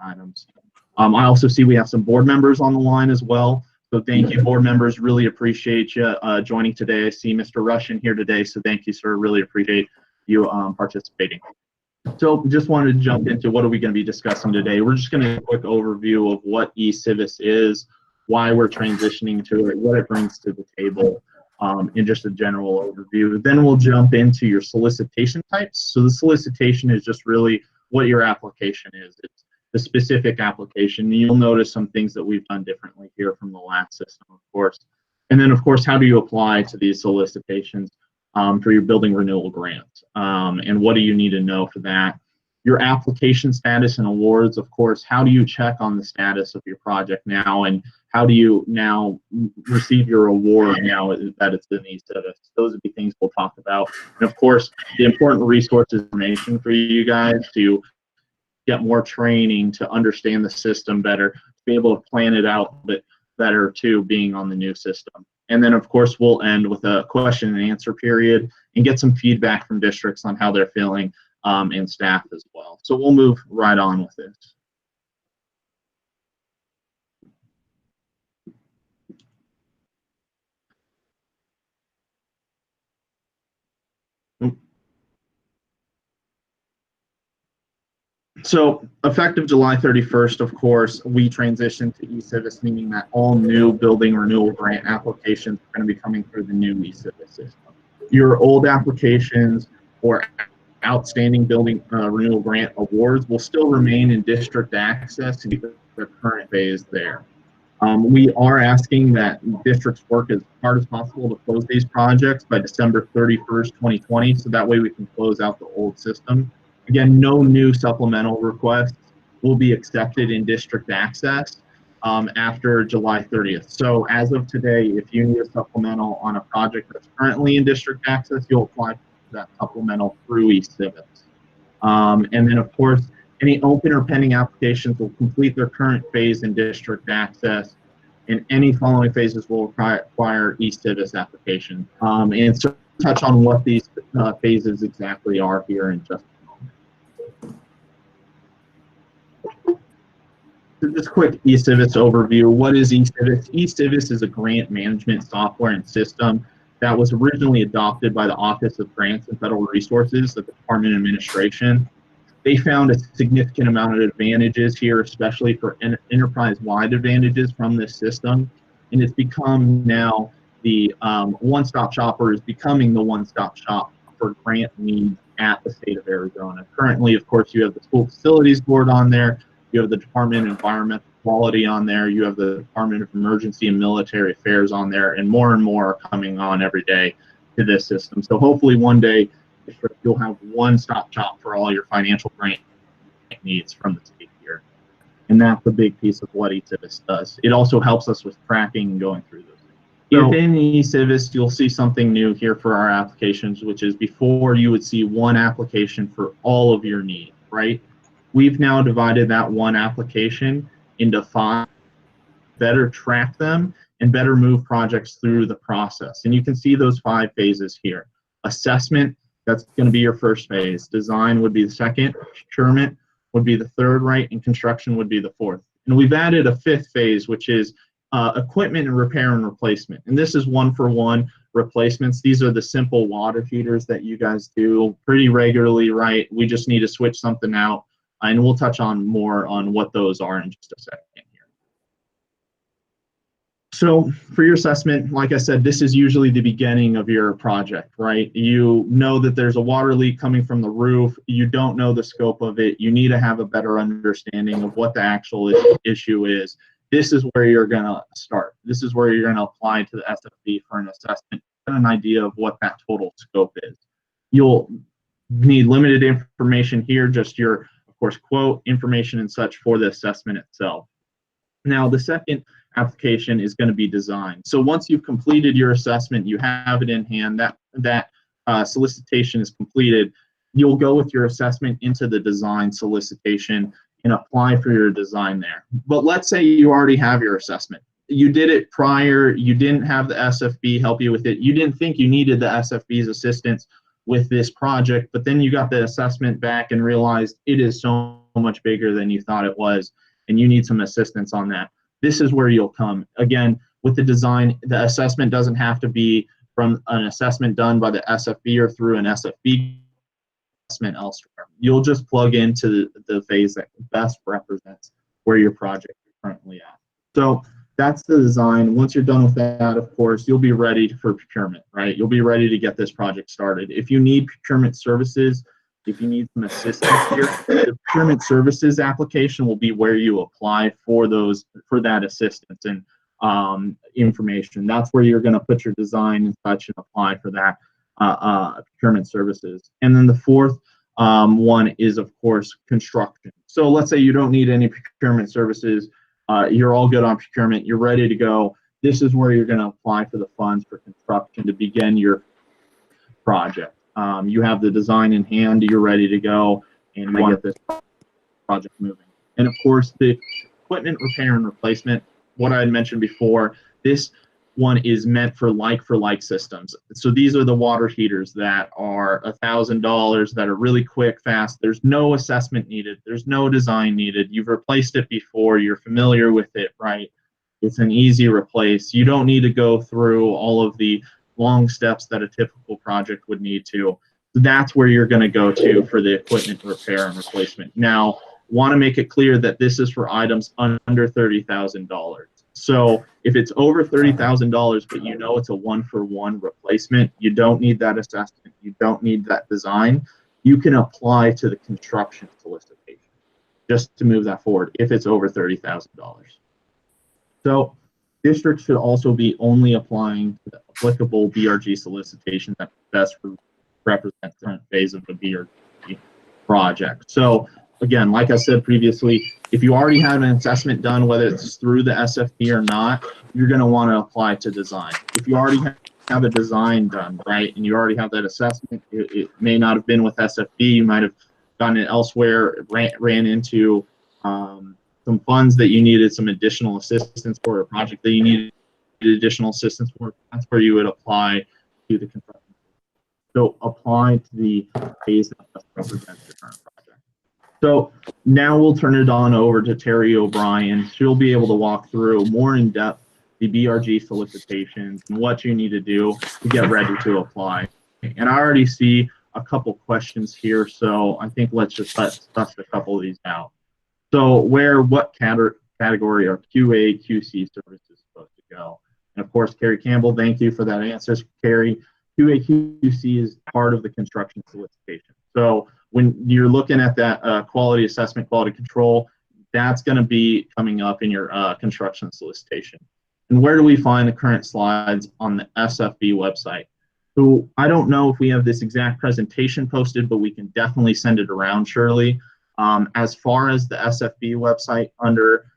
items. I also see we have some board members on the line as well. So thank you, board members. Really appreciate you joining today. I see Mr. Russian here today, so thank you, sir. Really appreciate you participating. So just wanted to jump into what are we going to be discussing today. We're just going to do a quick overview of what eCivis is, why we're transitioning to it, what it brings to the table, and just a general overview. Then we'll jump into your solicitation types. So the solicitation is just really what your application is. It's the specific application. You'll notice some things that we've done differently here from the last system, of course. And then, of course, how do you apply to these solicitations for your building renewal grant? And what do you need to know for that? Your application status and awards, of course. How do you check on the status of your project now? And how do you now receive your award now that it's in eCivis? Those would be things we'll talk about. And, of course, the important resource information for you guys to get more training, to understand the system better, to be able to plan it out a bit better too, being on the new system. And then, of course, we'll end with a question and answer period and get some feedback from districts on how they're feeling and staff as well. So we'll move right on with this. So effective July 31st, of course, we transitioned to eCivis, meaning that all new building renewal grant applications are going to be coming through the new eCivis system. Your old applications or outstanding building renewal grant awards will still remain in district access to keep their current phase there. We are asking that districts work as hard as possible to close these projects by December 31st, 2020, so that way we can close out the old system. Again, no new supplemental requests will be accepted in district access after July 30th. So as of today, if you need a supplemental on a project that's currently in district access, you'll apply for that supplemental through eCivis. And then, of course, any open or pending applications will complete their current phase in district access, and any following phases will require eCivis application. And so touch on what these phases exactly are here in just this quick eCivis overview. What is eCivis? eCivis is a grant management software and system that was originally adopted by the Office of Grants and Federal Resources of the Department of Administration. They found a significant amount of advantages here, especially for enterprise-wide advantages from this system. And it's become now the one-stop shop, or is becoming the one-stop shop for grant needs at the state of Arizona. Currently, of course, you have the School Facilities Board on there. You have the Department of Environmental Quality on there. You have the Department of Emergency and Military Affairs on there, and more are coming on every day to this system. So hopefully one day you'll have one-stop shop for all your financial grant needs from the state here. And that's a big piece of what eCivis does. It also helps us with tracking and going through those things. So in eCivis, you'll see something new here for our applications, which is before you would see one application for all of your needs, right? We've now divided that one application into 5, better track them and better move projects through the process. And you can see those 5 phases here. Assessment, that's going to be your first phase. Design would be the second. Procurement would be the third, right? And construction would be the fourth. And we've added a 5th phase, which is equipment and repair and replacement. And this is one-for-one replacements. These are the simple water heaters that you guys do pretty regularly, right? We just need to switch something out. And we'll touch on more on what those are in just a second here. So for your assessment, like I said, this is usually the beginning of your project, right? You know that there's a water leak coming from the roof. You don't know the scope of it. You need to have a better understanding of what the actual issue is. This is where you're going to start. This is where you're going to apply to the SFB for an assessment, get an idea of what that total scope is. You'll need limited information here, just your, of course, quote, information and such for the assessment itself. Now, the second application is going to be design. So once you've completed your assessment, you have it in hand, that solicitation is completed, you'll go with your assessment into the design solicitation and apply for your design there. But let's say you already have your assessment. You did it prior, you didn't have the SFB help you with it, you didn't think you needed the SFB's assistance with this project, but then you got the assessment back and realized it is so much bigger than you thought it was, and you need some assistance on that, this is where you'll come. Again, with the design, the assessment doesn't have to be from an assessment done by the SFB or through an SFB assessment elsewhere. You'll just plug into the phase that best represents where your project is currently at. So that's the design. Once you're done with that, of course, you'll be ready for procurement, right? You'll be ready to get this project started. If you need procurement services, if you need some assistance here, the procurement services application will be where you apply for that assistance and information. That's where you're going to put your design and such and apply for that procurement services. And then the fourth one is, of course, construction. So let's say you don't need any procurement services. You're all good on procurement. You're ready to go. This is where you're going to apply for the funds for construction to begin your project. You have the design in hand. You're ready to go, and you want to get this project moving. And of course, the equipment repair and replacement, what I had mentioned before, this one is meant for like systems. So these are the water heaters that are $1,000 that are really quick, fast. There's no assessment needed. There's no design needed. You've replaced it before. You're familiar with it, right? It's an easy replace. You don't need to go through all of the long steps that a typical project would need to. That's where you're going to go to for the equipment repair and replacement. Now, want to make it clear that this is for items under $30,000. So if it's over $30,000, but you know it's a one-for-one replacement, you don't need that assessment, you don't need that design, you can apply to the construction solicitation just to move that forward if it's over $30,000. So districts should also be only applying to the applicable BRG solicitation that best represents the current phase of the BRG project. So again, like I said previously, if you already have an assessment done, whether it's through the SFB or not, you're going to want to apply to design. If you already have a design done, right, and you already have that assessment, it may not have been with SFB, you might have done it elsewhere, ran into some funds that you needed some additional assistance for, a project that you needed additional assistance for, that's where you would apply to the construction. So apply to the phase that best represents your current project. So now we'll turn it on over to Terry O'Brien. She'll be able to walk through more in depth the BRG solicitations and what you need to do to get ready to apply. And I already see a couple questions here, so I think let's just bust a couple of these out. So what category are QA, QC services supposed to go? And of course, Carrie Campbell, thank you for that answer, Carrie. QA, QC is part of the construction solicitation. So when you're looking at that quality assessment, quality control, that's going to be coming up in your construction solicitation. And where do we find the current slides? On the SFB website. So I don't know if we have this exact presentation posted, but we can definitely send it around, Shirley. As far as the SFB website, under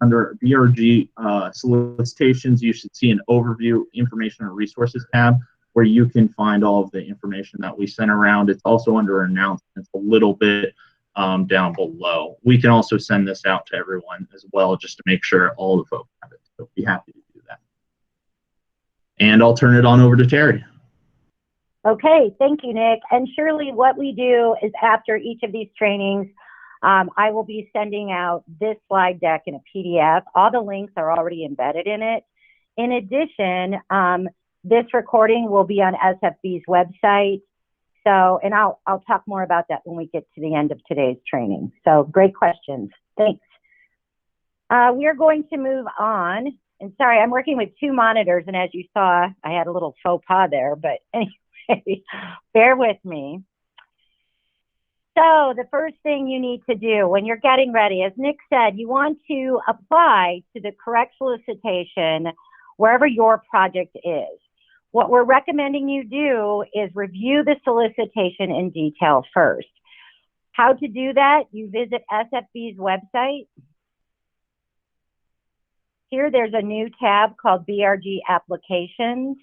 under BRG solicitations, you should see an overview, information and resources tab where you can find all of the information that we sent around. It's also under announcements a little bit down below. We can also send this out to everyone as well, just to make sure all the folks have it. So be happy to do that. And I'll turn it on over to Terry. Okay, thank you, Nick. And surely what we do is after each of these trainings, I will be sending out this slide deck in a PDF. All the links are already embedded in it. In addition, this recording will be on SFB's website. So, and I'll talk more about that when we get to the end of today's training. So great questions. Thanks. We are going to move on. And sorry, I'm working with two monitors. And as you saw, I had a little faux pas there. But anyway, bear with me. So the first thing you need to do when you're getting ready, as Nick said, you want to apply to the correct solicitation wherever your project is. What we're recommending you do is review the solicitation in detail first. How to do that? You visit SFB's website. Here there's a new tab called BRG Applications.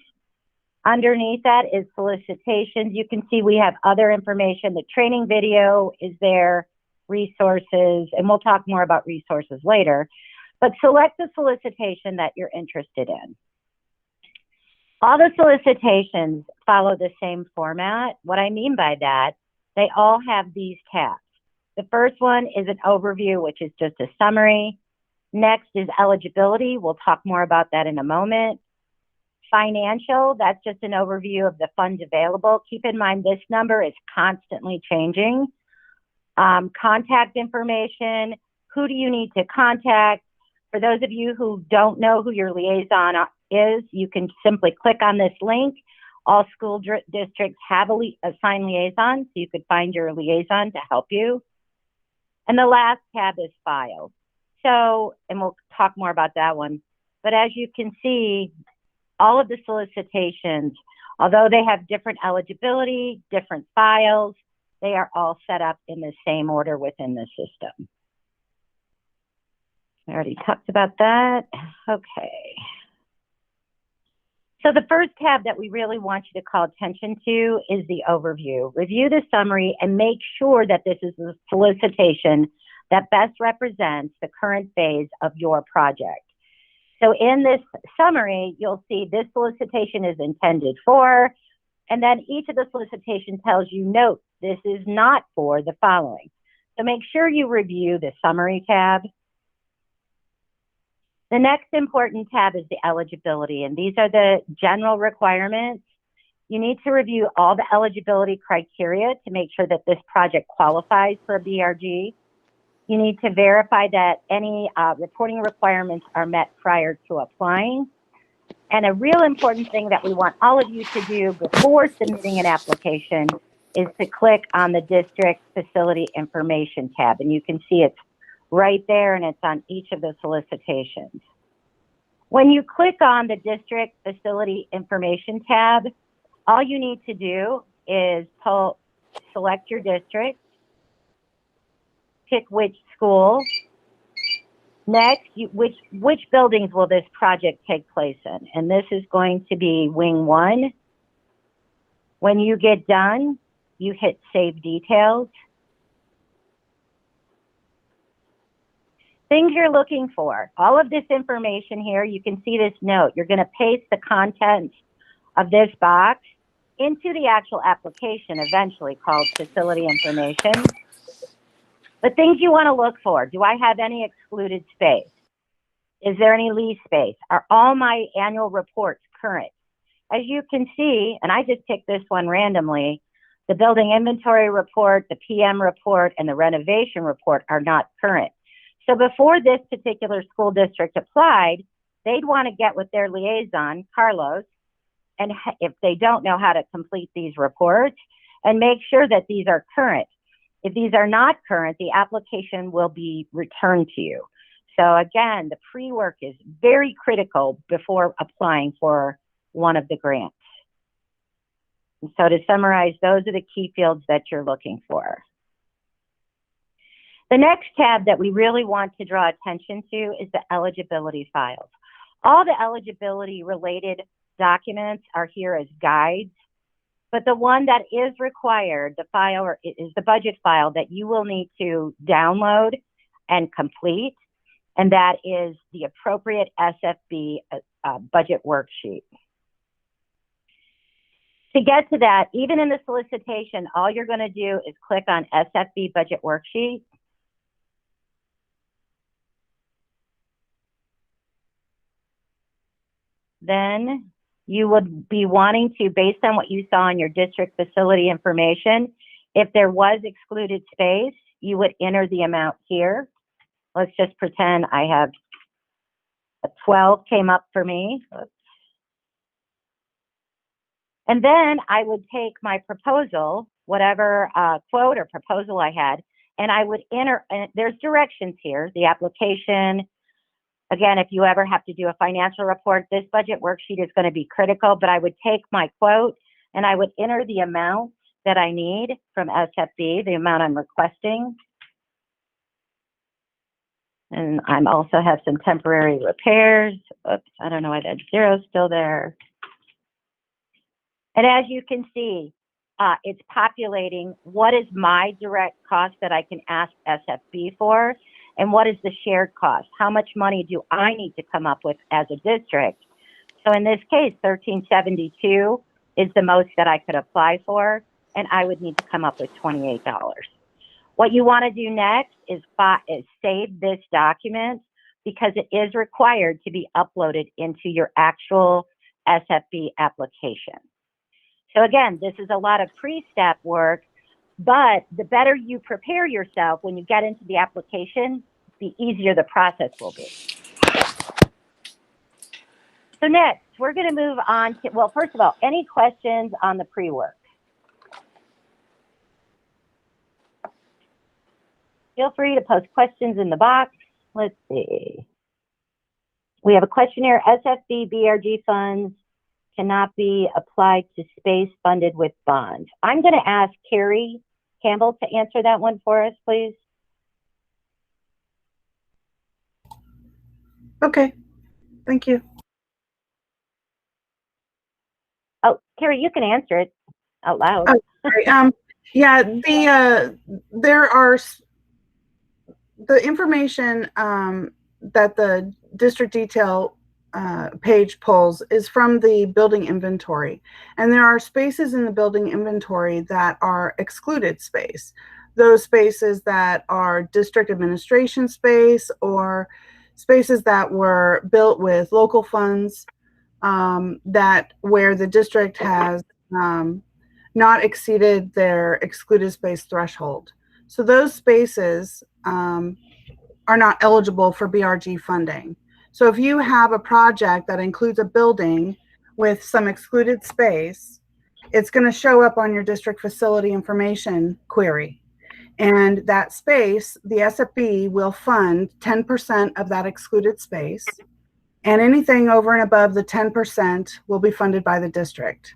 Underneath that is solicitations. You can see we have other information. The training video is there, resources, and we'll talk more about resources later. But select the solicitation that you're interested in. All the solicitations follow the same format. What I mean by that, they all have these tabs. The first one is an overview, which is just a summary. Next is eligibility. We'll talk more about that in a moment. Financial, that's just an overview of the funds available. Keep in mind, this number is constantly changing. Contact information, who do you need to contact? For those of you who don't know who your liaison is, you can simply click on this link. All school districts have a assigned liaison, so you could find your liaison to help you. And the last tab is files. So, and we'll talk more about that one. But as you can see, all of the solicitations, although they have different eligibility, different files, they are all set up in the same order within the system. I already talked about that. Okay. So the first tab that we really want you to call attention to is the overview. Review the summary and make sure that this is a solicitation that best represents the current phase of your project. So in this summary, you'll see this solicitation is intended for, and then each of the solicitations tells you, note, this is not for the following. So make sure you review the summary tab. The next important tab is the eligibility, and these are the general requirements. You need to review all the eligibility criteria to make sure that this project qualifies for a BRG. You need to verify that any reporting requirements are met prior to applying. And a real important thing that we want all of you to do before submitting an application is to click on the district facility information tab. And you can see it's right there, and it's on each of the solicitations. When you click on the district facility information tab, all you need to do is select your district, pick which school. Next, which buildings will this project take place in? And this is going to be Wing 1. When you get done, you hit Save Details. Things you're looking for. All of this information here, you can see this note. You're going to paste the contents of this box into the actual application, eventually called Facility Information. The things you want to look for. Do I have any excluded space? Is there any lease space? Are all my annual reports current? As you can see, and I just picked this one randomly, the building inventory report, the PM report, and the renovation report are not current. So before this particular school district applied, they'd want to get with their liaison, Carlos, and if they don't know how to complete these reports, and make sure that these are current. If these are not current, the application will be returned to you. So again, the pre-work is very critical before applying for one of the grants. And so to summarize, those are the key fields that you're looking for. The next tab that we really want to draw attention to is the eligibility files. All the eligibility related documents are here as guides, but the one that is required, the file is the budget file that you will need to download and complete, and that is the appropriate SFB budget worksheet. To get to that, even in the solicitation, all you're going to do is click on SFB budget worksheet. Then you would be wanting to, based on what you saw in your district facility information, if there was excluded space, you would enter the amount here. Let's just pretend I have a 12 came up for me. Oops. And then I would take my proposal, whatever quote or proposal I had, and I would enter, and there's directions here, the application. Again, if you ever have to do a financial report, this budget worksheet is going to be critical, but I would take my quote and I would enter the amount that I need from SFB, the amount I'm requesting. And I also have some temporary repairs. Oops, I don't know why that zero's still there. And as you can see, it's populating what is my direct cost that I can ask SFB for, and what is the shared cost? How much money do I need to come up with as a district? So in this case, $1372 is the most that I could apply for, and I would need to come up with $28. What you want to do next is save this document because it is required to be uploaded into your actual SFB application. So again, this is a lot of pre-step work, but the better you prepare yourself when you get into the application, the easier the process will be. So next, we're going to move on to, well, first of all, any questions on the pre-work? Feel free to post questions in the box. Let's see. We have a questionnaire. SFB BRG funds cannot be applied to space funded with bonds. I'm going to ask Carrie Campbell to answer that one for us, please. Okay, thank you. Oh, Carrie, you can answer it out loud. Oh, sorry. Yeah, there are the information that the district detail page pulls is from the building inventory, and there are spaces in the building inventory that are excluded space. Those spaces that are district administration space or spaces that were built with local funds, that where the district has not exceeded their excluded space threshold. So those spaces are not eligible for BRG funding. So if you have a project that includes a building with some excluded space, it's going to show up on your district facility information query. And that space, the SFB will fund 10% of that excluded space. And anything over and above the 10% will be funded by the district.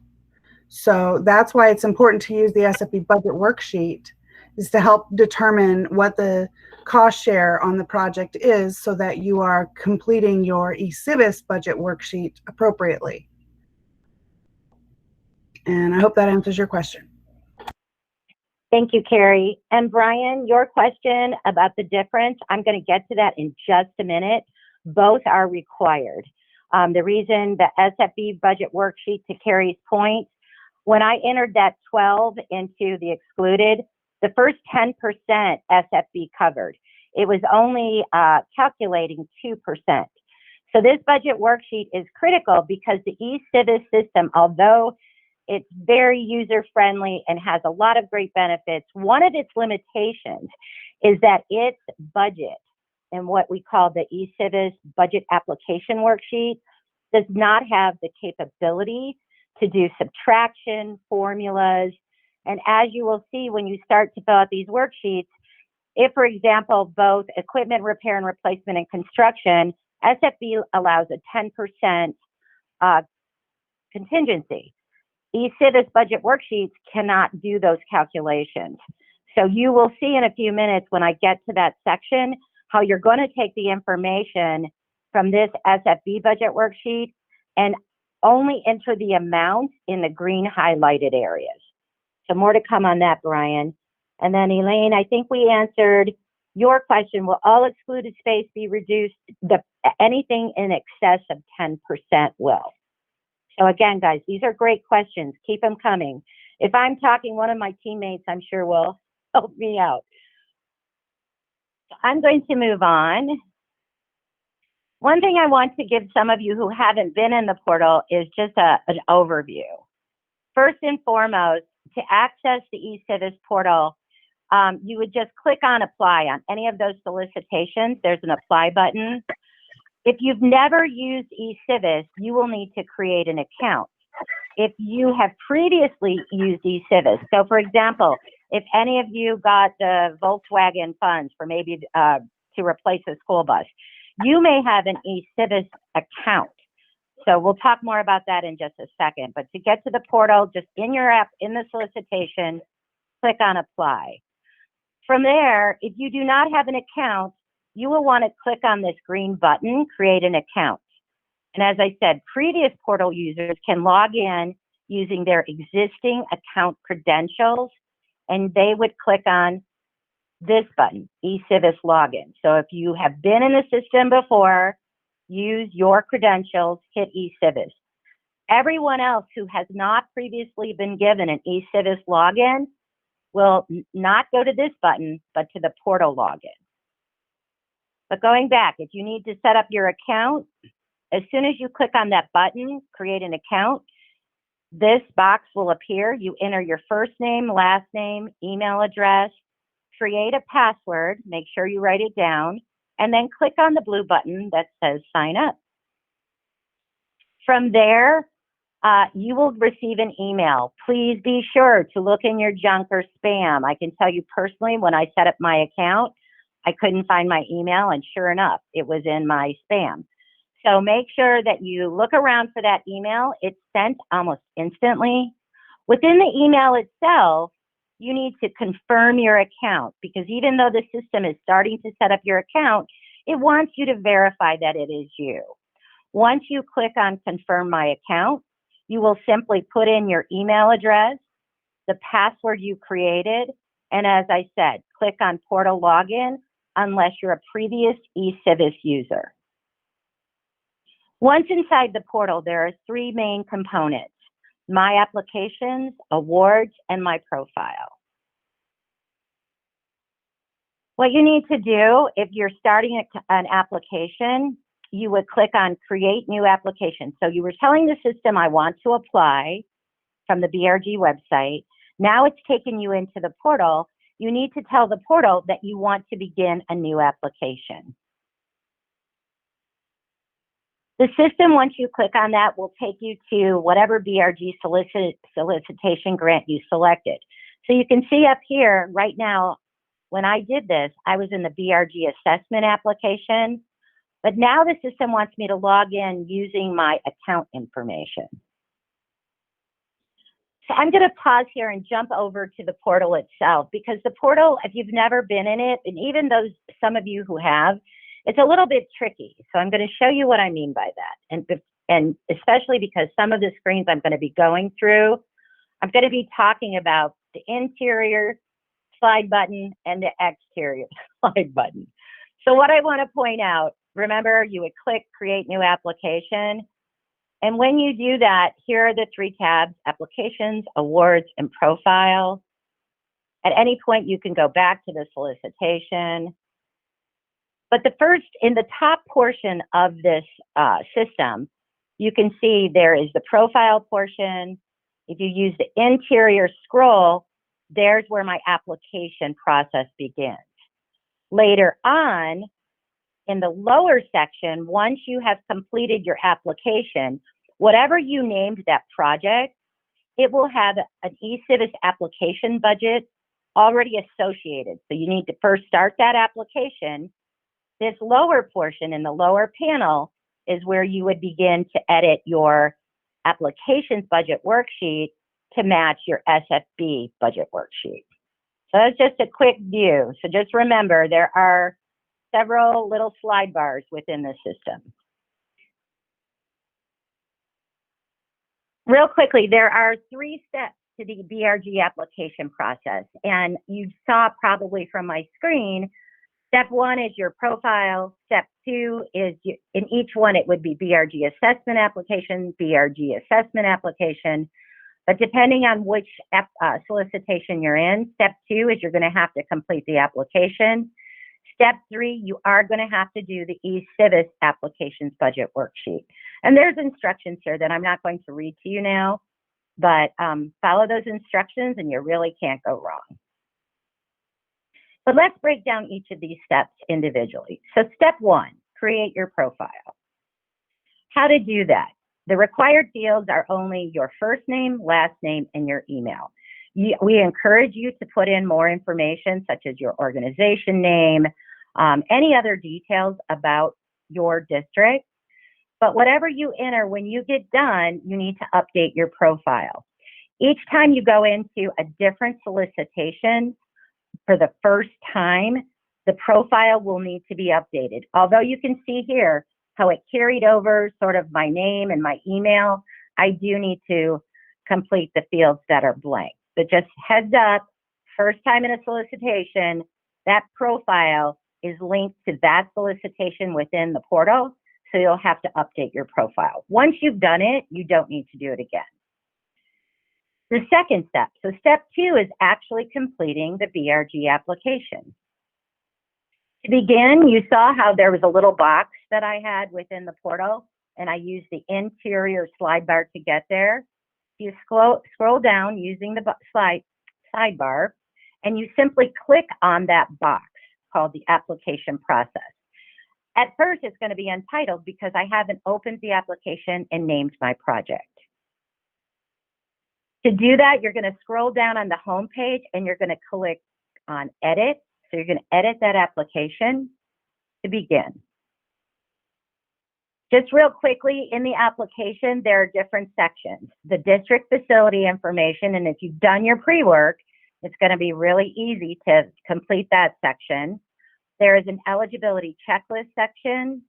So that's why it's important to use the SFB budget worksheet, is to help determine what the cost share on the project is so that you are completing your eCivis budget worksheet appropriately. And I hope that answers your question. Thank you, Carrie. And Brian, your question about the difference, I'm going to get to that in just a minute. Both are required. The reason the SFB budget worksheet, to Carrie's point, when I entered that 12 into the excluded, the first 10% SFB covered. It was only calculating 2%. So this budget worksheet is critical because the eCivis system, although it's very user-friendly and has a lot of great benefits, one of its limitations is that its budget, and what we call the eCivis Budget Application Worksheet, does not have the capability to do subtraction, formulas, and as you will see when you start to fill out these worksheets, if, for example, both equipment repair and replacement and construction, SFB allows a 10% contingency. eCivis budget worksheets cannot do those calculations. So you will see in a few minutes when I get to that section how you're going to take the information from this SFB budget worksheet and only enter the amount in the green highlighted areas. So more to come on that, Brian. And then Elaine, I think we answered your question. Will all excluded space be reduced? Anything in excess of 10% will. So again, guys, these are great questions. Keep them coming. If I'm talking, one of my teammates, I'm sure will help me out. So I'm going to move on. One thing I want to give some of you who haven't been in the portal is just an overview. First and foremost, to access the eCivis portal, you would just click on apply on any of those solicitations. There's an apply button. If you've never used eCivis, you will need to create an account. If you have previously used eCivis, so for example, if any of you got the Volkswagen funds for maybe to replace a school bus, you may have an eCivis account. So we'll talk more about that in just a second. But to get to the portal, just in your app, in the solicitation, click on apply. From there, if you do not have an account, you will want to click on this green button, create an account. And as I said, previous portal users can log in using their existing account credentials, and they would click on this button, eCivis login. So if you have been in the system before, use your credentials, hit eCivis. Everyone else who has not previously been given an eCivis login, will not go to this button, but to the portal login. But going back, if you need to set up your account, as soon as you click on that button, create an account, this box will appear. You enter your first name, last name, email address, create a password, make sure you write it down, and then click on the blue button that says sign up. From there, you will receive an email. Please be sure to look in your junk or spam. I can tell you personally, when I set up my account, I couldn't find my email, and sure enough, it was in my spam. So make sure that you look around for that email. It's sent almost instantly. Within the email itself, you need to confirm your account, because even though the system is starting to set up your account, it wants you to verify that it is you. Once you click on confirm my account, you will simply put in your email address, the password you created, and as I said, click on portal login unless you're a previous eCivis user. Once inside the portal, there are three main components: my applications, awards, and my profile. What you need to do if you're starting an application, you would click on create new application. So you were telling the system, I want to apply from the BRG website. Now it's taken you into the portal. You need to tell the portal that you want to begin a new application. The system, once you click on that, will take you to whatever BRG solicitation grant you selected. So you can see up here right now, when I did this, I was in the BRG assessment application, but now the system wants me to log in using my account information. So I'm going to pause here and jump over to the portal itself, because the portal, if you've never been in it, and even those some of you who have, it's a little bit tricky. So I'm going to show you what I mean by that. And especially because some of the screens I'm going to be going through, I'm going to be talking about the interior slide button and the exterior slide button. So what I want to point out, remember, you would click create new application. And when you do that, here are the three tabs: applications, awards, and profile. At any point, you can go back to the solicitation. But the first, in the top portion of this system, you can see there is the profile portion. If you use the interior scroll, there's where my application process begins. Later on, in the lower section, once you have completed your application, whatever you named that project, it will have an eCivis application budget already associated. So you need to first start that application. This lower portion in the lower panel is where you would begin to edit your applications budget worksheet to match your SFB budget worksheet. So that's just a quick view. So just remember, there are several little slide bars within the system. Real quickly, there are 3 steps to the BRG application process. And you saw probably from my screen, step 1 is your profile. Step 2 is, in each one, it would be BRG assessment application, BRG assessment application. But depending on which solicitation you're in, step 2 is you're going to have to complete the application. Step 3, you are going to have to do the eCivis applications budget worksheet. And there's instructions here that I'm not going to read to you now, but follow those instructions and you really can't go wrong. But let's break down each of these steps individually. So step 1, create your profile. How to do that? The required fields are only your first name, last name, and your email. We encourage you to put in more information, such as your organization name, any other details about your district. But whatever you enter, when you get done, you need to update your profile. Each time you go into a different solicitation for the first time, the profile will need to be updated. Although you can see here how it carried over sort of my name and my email, I do need to complete the fields that are blank. But just heads up, first time in a solicitation, that profile is linked to that solicitation within the portal, so you'll have to update your profile. Once you've done it, you don't need to do it again. the second step. So step 2 is actually completing the BRG application. To begin, you saw how there was a little box that I had within the portal, and I used the interior slide bar to get there. You scroll down using the sidebar, and you simply click on that box called the application process. At first, it's going to be untitled because I haven't opened the application and named my project. To do that, you're going to scroll down on the home page and you're going to click on Edit. So you're going to edit that application to begin. Just real quickly, in the application, there are different sections. The district facility information, and if you've done your pre-work, it's going to be really easy to complete that section. There is an eligibility checklist section,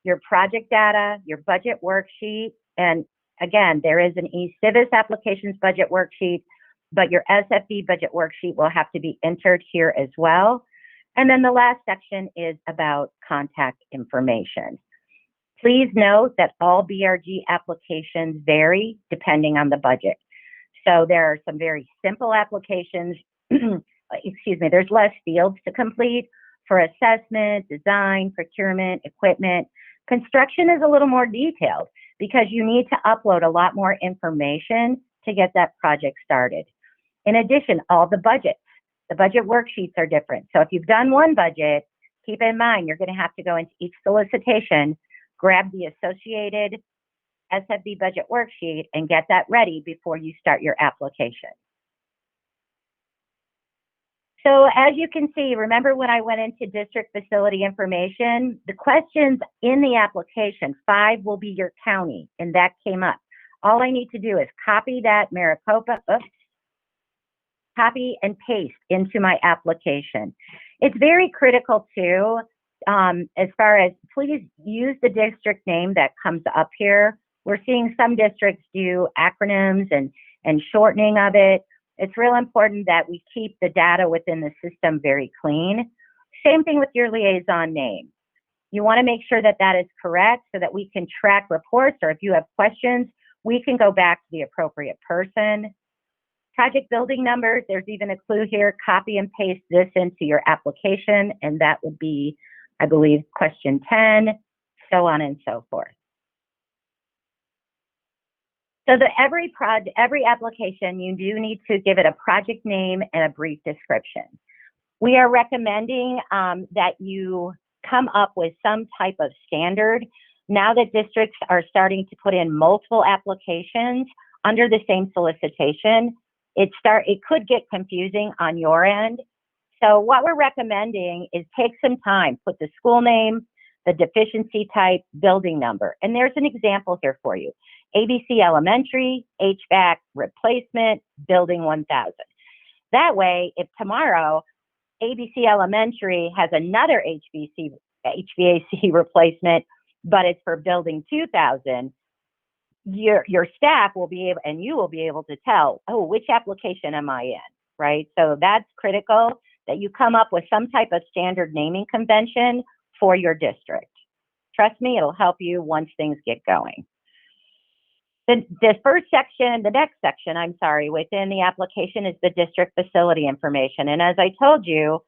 your project data, your budget worksheet, and again, there is an eCivis applications budget worksheet, but your SFB budget worksheet will have to be entered here as well. And then the last section is about contact information. Please note that all BRG applications vary depending on the budget. So there are some very simple applications, excuse me, there's less fields to complete for assessment, design, procurement, equipment. Construction is a little more detailed because you need to upload a lot more information to get that project started. In addition, all the budget worksheets are different. So if you've done one budget, keep in mind you're going to have to go into each solicitation, grab the associated SFB budget worksheet and get that ready before you start your application. So as you can see, remember when I went into district facility information, the questions in the application, 5 will be your county, and that came up. All I need to do is copy that Maricopa, copy and paste into my application. It's very critical too, as far as please use the district name that comes up here. We're seeing some districts do acronyms and shortening of it. It's real important that we keep the data within the system very clean. Same thing with your liaison name. You want to make sure that that is correct so that we can track reports, or if you have questions, we can go back to the appropriate person. Project building numbers, there's even a clue here. Copy and paste this into your application, and that would be, I believe, question 10, so on and so forth. So every application, you do need to give it a project name and a brief description. We are recommending that you come up with some type of standard. Now that districts are starting to put in multiple applications under the same solicitation, it could get confusing on your end. So what we're recommending is take some time, put the school name, the deficiency type, building number. And there's an example here for you. ABC Elementary, HVAC replacement, building 1000. That way, if tomorrow ABC Elementary has another HVAC replacement, but it's for building 2000, your staff will be able, and you will be able to tell, oh, which application am I in, right? So that's critical that you come up with some type of standard naming convention for your district. Trust me, it'll help you once things get going. The next section, I'm sorry, within the application is the district facility information. And as I told you,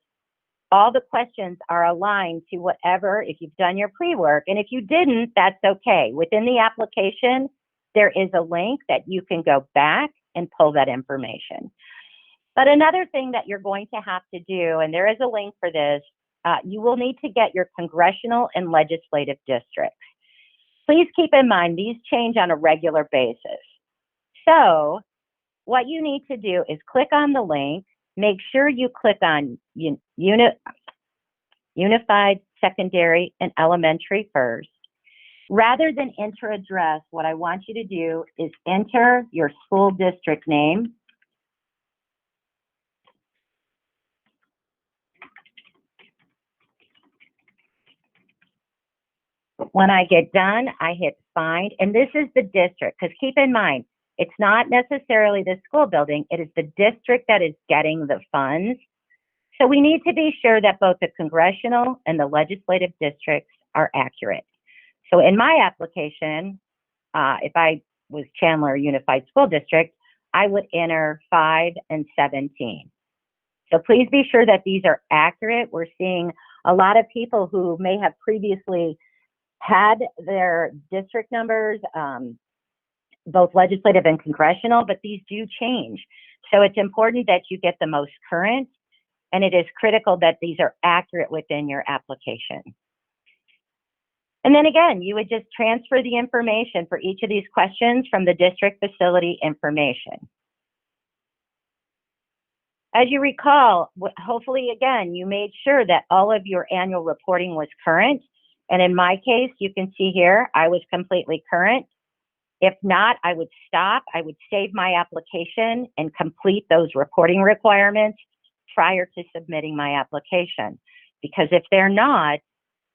all the questions are aligned to whatever, if you've done your pre-work, and if you didn't, that's okay. Within the application, there is a link that you can go back and pull that information. But another thing that you're going to have to do, and there is a link for this, you will need to get your congressional and legislative districts. Please keep in mind, these change on a regular basis. So what you need to do is click on the link, make sure you click on Unified, Secondary, and Elementary first. Rather than enter address, what I want you to do is enter your school district name. When I get done, I hit find, and this is the district, because keep in mind, it's not necessarily the school building, it is the district that is getting the funds. So we need to be sure that both the congressional and the legislative districts are accurate. So in my application, if I was Chandler Unified School District, I would enter 5 and 17. So please be sure that these are accurate. We're seeing a lot of people who may have previously had their district numbers, both legislative and congressional, but these do change. So it's important that you get the most current, and it is critical that these are accurate within your application. And then again, you would just transfer the information for each of these questions from the district facility information. As you recall, hopefully again, you made sure that all of your annual reporting was current. And in my case, you can see here, I was completely current. If not, I would stop, I would save my application and complete those reporting requirements prior to submitting my application. Because if they're not,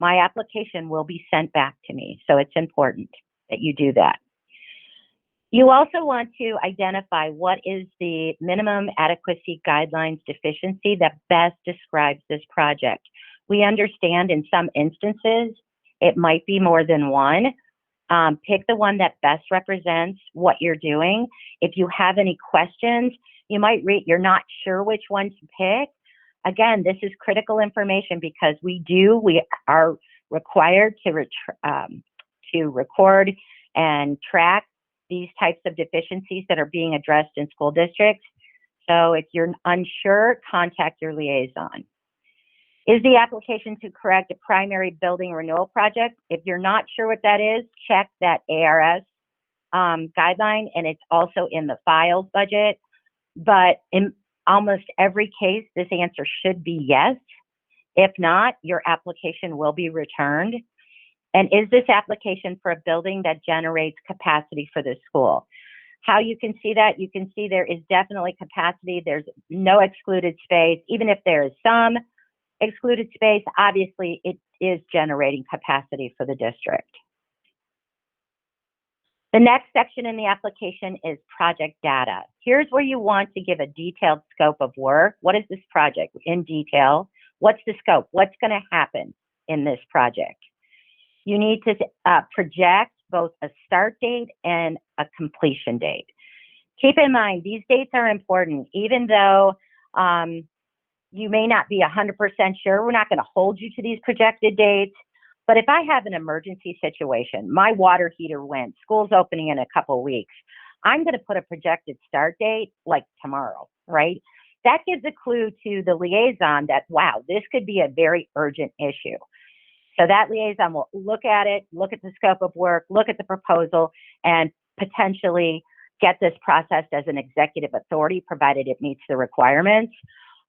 my application will be sent back to me. So it's important that you do that. You also want to identify what is the minimum adequacy guidelines deficiency that best describes this project. We understand in some instances, it might be more than one. Pick the one that best represents what you're doing. If you have any questions, you might read, you're not sure which one to pick. Again, this is critical information because we are required to record and track these types of deficiencies that are being addressed in school districts. So if you're unsure, contact your liaison. Is the application to correct a primary building renewal project? If you're not sure what that is, check that ARS guideline, and it's also in the files budget. But in almost every case, this answer should be yes. If not, your application will be returned. And is this application for a building that generates capacity for the school? How you can see that? You can see there is definitely capacity. There's no excluded space. Even if there is some excluded space, obviously it is generating capacity for the district. The next section in the application is project data. Here's where you want to give a detailed scope of work. What is this project in detail? What's the scope? What's going to happen in this project? You need to project both a start date and a completion date. Keep in mind, these dates are important. Even though you may not be 100% sure, we're not going to hold you to these projected dates. But if I have an emergency situation, my water heater went, school's opening in a couple weeks, I'm going to put a projected start date like tomorrow, right? That gives a clue to the liaison that, wow, this could be a very urgent issue. So that liaison will look at it, look at the scope of work, look at the proposal, and potentially get this processed as an executive authority, provided it meets the requirements.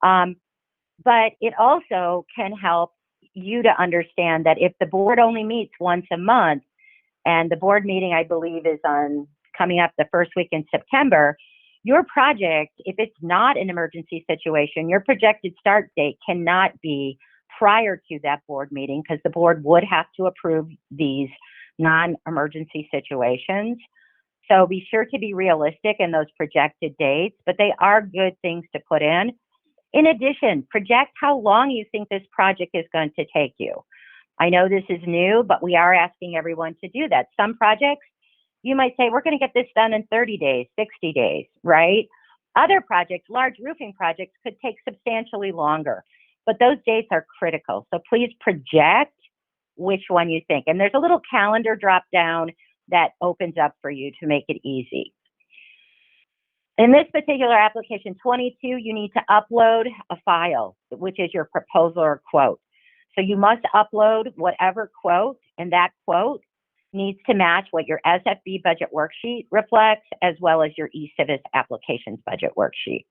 But it also can help you to understand that if the board only meets once a month, and the board meeting, I believe, is coming up the first week in September, your project, if it's not an emergency situation, your projected start date cannot be prior to that board meeting because the board would have to approve these non-emergency situations. So be sure to be realistic in those projected dates, but they are good things to put in. In addition, project how long you think this project is going to take you. I know this is new, but we are asking everyone to do that. Some projects, you might say, we're going to get this done in 30 days, 60 days, right? Other projects, large roofing projects, could take substantially longer, but those dates are critical. So please project which one you think. And there's a little calendar drop down that opens up for you to make it easy. In this particular application 22, you need to upload a file, which is your proposal or quote. So you must upload whatever quote, and that quote needs to match what your SFB budget worksheet reflects, as well as your eCivis applications budget worksheet.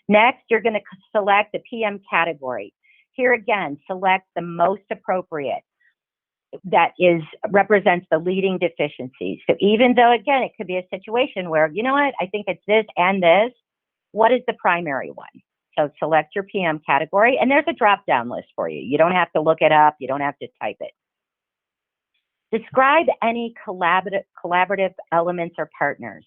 Next, you're going to select the PM category. Here again, select the most appropriate that represents the leading deficiencies. So even though, again, it could be a situation where, you know what, I think it's this and this, what is the primary one? So select your PM category, and there's a drop-down list for you. You don't have to look it up. You don't have to type it. Describe any collaborative elements or partners.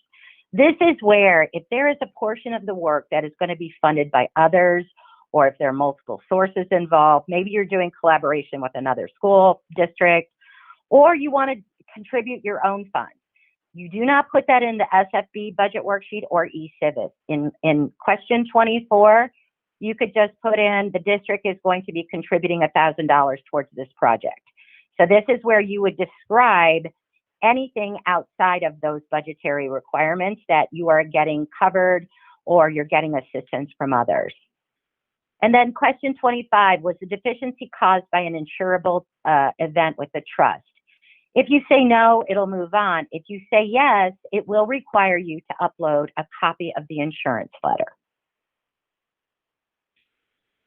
This is where, if there is a portion of the work that is going to be funded by others, or if there are multiple sources involved, maybe you're doing collaboration with another school district, or you want to contribute your own funds. You do not put that in the SFB budget worksheet or eCivis. In question 24, you could just put in the district is going to be contributing $1,000 towards this project. So this is where you would describe anything outside of those budgetary requirements that you are getting covered or you're getting assistance from others. And then question 25, was the deficiency caused by an insurable event with the trust? If you say no, it'll move on. If you say yes, it will require you to upload a copy of the insurance letter.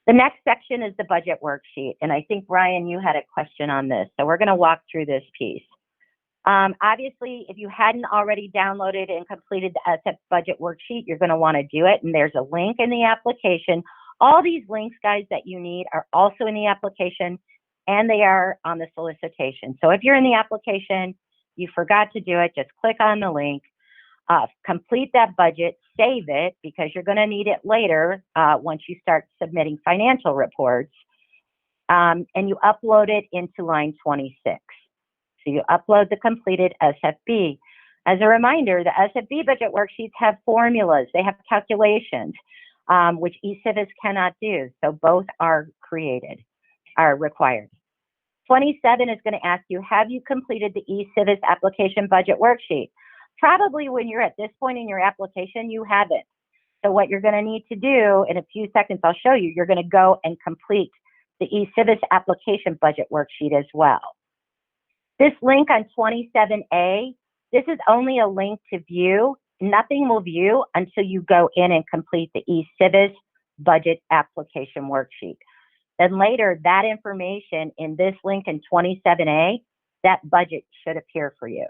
The next section is the budget worksheet. And I think, Brian, you had a question on this. So we're going to walk through this piece. Obviously, if you hadn't already downloaded and completed the SF budget worksheet, you're going to want to do it. And there's a link in the application. All these links, guys, that you need are also in the application, and they are on the solicitation. So if you're in the application, you forgot to do it, just click on the link, complete that budget, save it, because you're going to need it later once you start submitting financial reports, and you upload it into line 26. So you upload the completed SFB. As a reminder, the SFB budget worksheets have formulas. They have calculations, which eCivis cannot do. So both are required. 27 is going to ask you, have you completed the eCivis application budget worksheet? Probably when you're at this point in your application, you haven't. So what you're going to need to do in a few seconds, I'll show you, you're going to go and complete the eCivis application budget worksheet as well. This link on 27A, this is only a link to view. Nothing will view until you go in and complete the eCivis budget application worksheet. Then later, that information in this link in 27A, that budget should appear for you.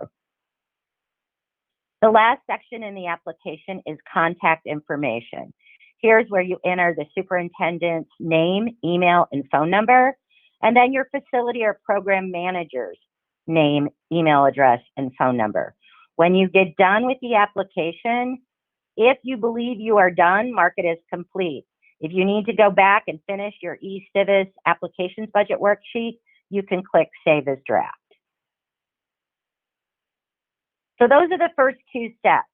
The last section in the application is contact information. Here's where you enter the superintendent's name, email, and phone number, and then your facility or program manager's name, email address, and phone number. When you get done with the application, if you believe you are done, mark it as complete. If you need to go back and finish your eCivis applications budget worksheet, you can click Save as Draft. So those are the first two steps.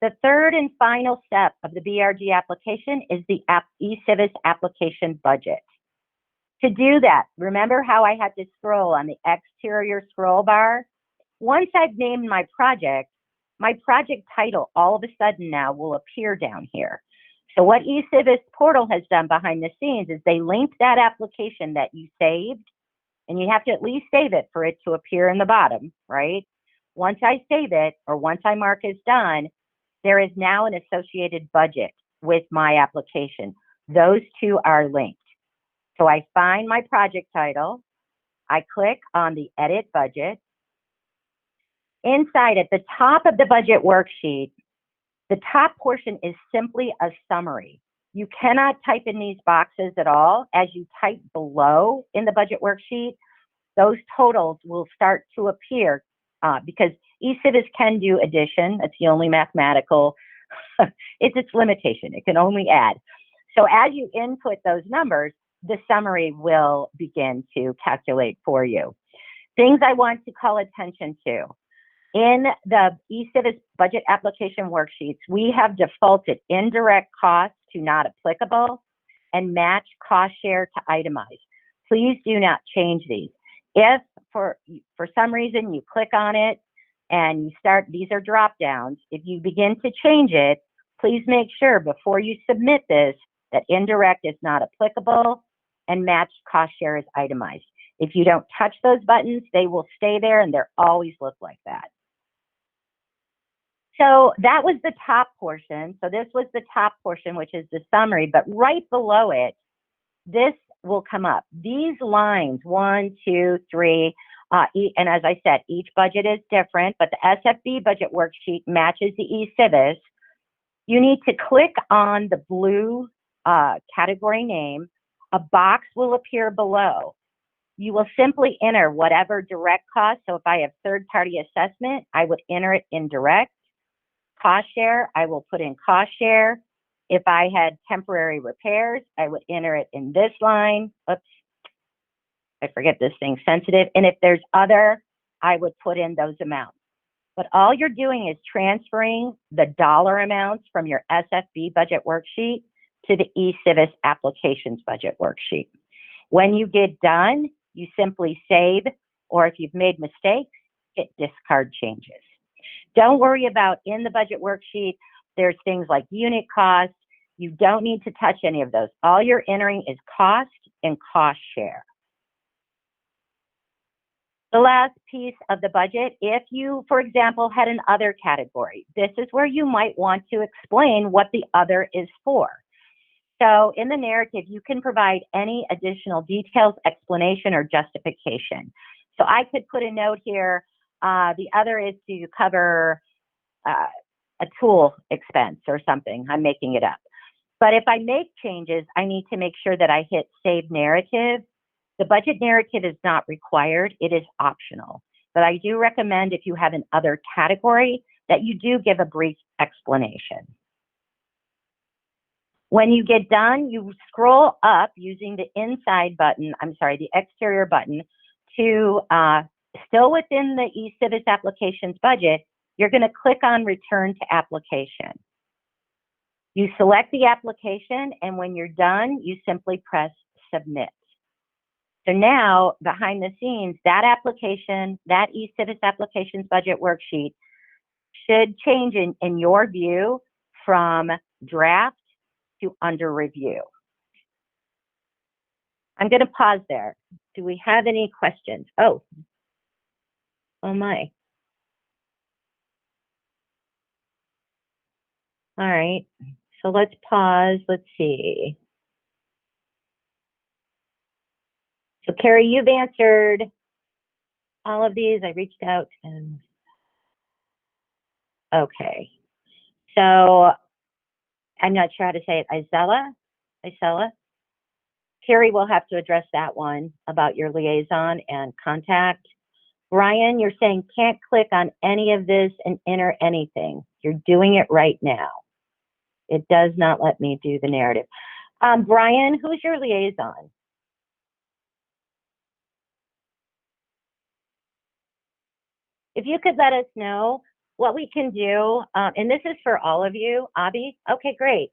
The third and final step of the BRG application is the eCivis application budget. To do that, remember how I had to scroll on the exterior scroll bar? Once I've named my project title all of a sudden now will appear down here. So what eCivis portal has done behind the scenes is they linked that application that you saved, and you have to at least save it for it to appear in the bottom, right? Once I save it, or once I mark as done, there is now an associated budget with my application. Those two are linked. So I find my project title, I click on the Edit Budget. Inside, at the top of the budget worksheet, the top portion is simply a summary. You cannot type in these boxes at all. As you type below in the budget worksheet, those totals will start to appear because eCivis can do addition. That's the only mathematical, it's its limitation. It can only add. So as you input those numbers, the summary will begin to calculate for you. Things I want to call attention to. In the eCivis budget application worksheets, we have defaulted indirect costs to not applicable and match cost share to itemized. Please do not change these. If for some reason you click on it and you start, these are drop downs, if you begin to change it, please make sure before you submit this that indirect is not applicable and match cost share is itemized. If you don't touch those buttons, they will stay there and they'll always look like that. So that was the top portion. So this was the top portion, which is the summary, but right below it, this will come up. These lines, 1, 2, 3, and as I said, each budget is different, but the SFB budget worksheet matches the eCivis. You need to click on the blue category name. A box will appear below. You will simply enter whatever direct cost. So if I have third-party assessment, I would enter it in direct. Cost share, I will put in cost share. If I had temporary repairs, I would enter it in this line. Oops, I forget this thing's sensitive. And if there's other, I would put in those amounts. but all you're doing is transferring the dollar amounts from your SFB budget worksheet to the eCivis applications budget worksheet. When you get done, you simply save, or if you've made mistakes, hit discard changes. Don't worry about in the budget worksheet, there's things like unit cost. You don't need to touch any of those. All you're entering is cost and cost share. The last piece of the budget, if you, for example, had an other category, this is where you might want to explain what the other is for. So in the narrative, you can provide any additional details, explanation, or justification. So I could put a note here, the other is to cover a tool expense or something. I'm making it up. But if I make changes, I need to make sure that I hit Save Narrative. The budget narrative is not required. It is optional. But I do recommend if you have an other category that you do give a brief explanation. When you get done, you scroll up using the inside button, the exterior button to still within the eCivis applications budget, you're going to click on Return to Application. You select the application, and when you're done, you simply press Submit. So now, behind the scenes, that application, that eCivis applications budget worksheet should change in your view from draft to under review. I'm going to pause there. Do we have any questions? Oh my. All right, so let's pause. Let's see. So Carrie, you've answered all of these. I reached out and, okay. So I'm not sure how to say it. Isella? Carrie will have to address that one about your liaison and contact. Brian, you're saying can't click on any of this and enter anything. You're doing it right now. It does not let me do the narrative. Brian, who's your liaison? If you could let us know what we can do, and this is for all of you. Abby? Okay, great.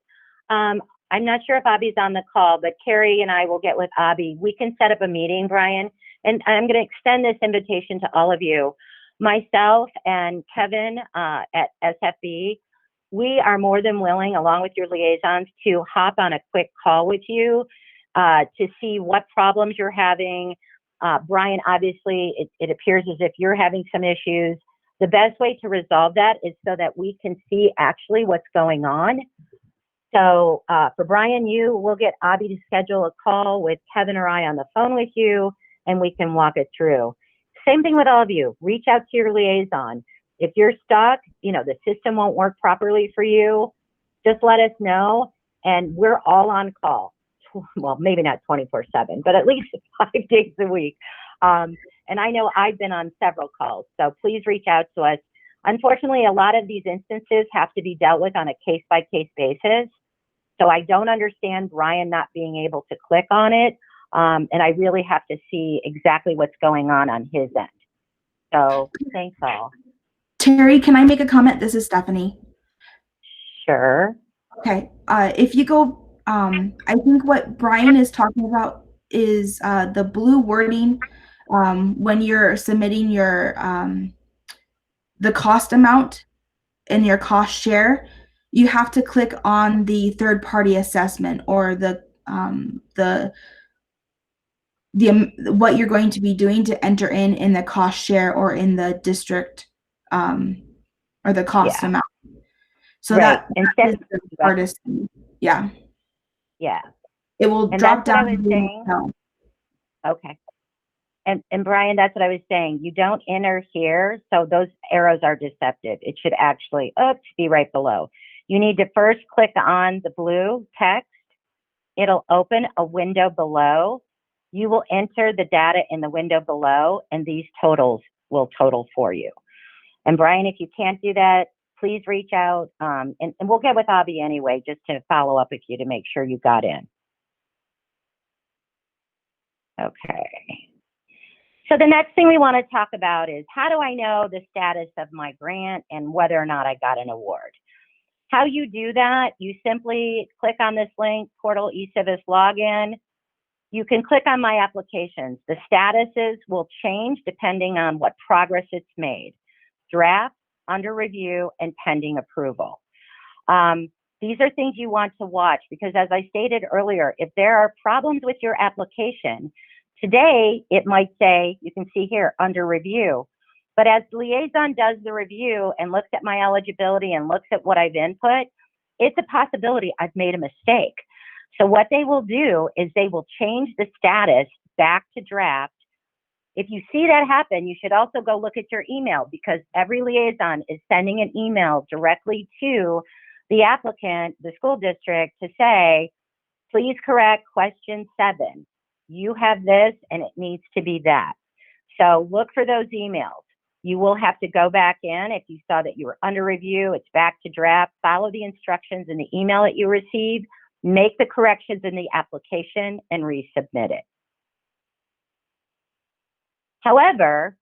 I'm not sure if Abby's on the call, but Carrie and I will get with Abby. We can set up a meeting, Brian, and I'm going to extend this invitation to all of you. Myself and Kevin at SFB, we are more than willing, along with your liaisons, to hop on a quick call with you to see what problems you're having. Brian, obviously, it appears as if you're having some issues. The best way to resolve that is so that we can see actually what's going on. So for Brian, we'll get Abby to schedule a call with Kevin or I on the phone with you, and we can walk it through. Same thing with all of you. Reach out to your liaison. If you're stuck, the system won't work properly for you, just let us know, and we're all on call. Well, maybe not 24/7, but at least 5 days a week. And I know I've been on several calls, so please reach out to us. Unfortunately, a lot of these instances have to be dealt with on a case-by-case basis. So I don't understand Brian not being able to click on it. And I really have to see exactly what's going on his end. So thanks all. Terry, can I make a comment? This is Stephanie. Sure. Okay. If you go, I think what Brian is talking about is the blue wording when you're submitting your the cost amount and your cost share. You have to click on the third-party assessment or what you're going to be doing to enter in the cost share or in the district or the cost amount. So right. that is the hardest. Yeah. Yeah. It will drop down. Okay. And Brian, that's what I was saying. You don't enter here, so those arrows are deceptive. It should actually be right below. You need to first click on the blue text. It'll open a window below. You will enter the data in the window below, and these totals will total for you. And Brian, if you can't do that, please reach out, and we'll get with Abby anyway, just to follow up with you to make sure you got in. Okay. So the next thing we want to talk about is, how do I know the status of my grant and whether or not I got an award? How you do that, you simply click on this link, Portal eCivis Login. You can click on My Applications. The statuses will change depending on what progress it's made. Draft, under review, and pending approval. These are things you want to watch because, as I stated earlier, if there are problems with your application, today it might say, you can see here, under review. But as the liaison does the review and looks at my eligibility and looks at what I've input, it's a possibility I've made a mistake. So what they will do is they will change the status back to draft. If you see that happen, you should also go look at your email, because every liaison is sending an email directly to the applicant, the school district, to say, please correct question 7. You have this and it needs to be that. So look for those emails. You will have to go back in. If you saw that you were under review, it's back to draft. Follow the instructions in the email that you received. Make the corrections in the application and resubmit it. However,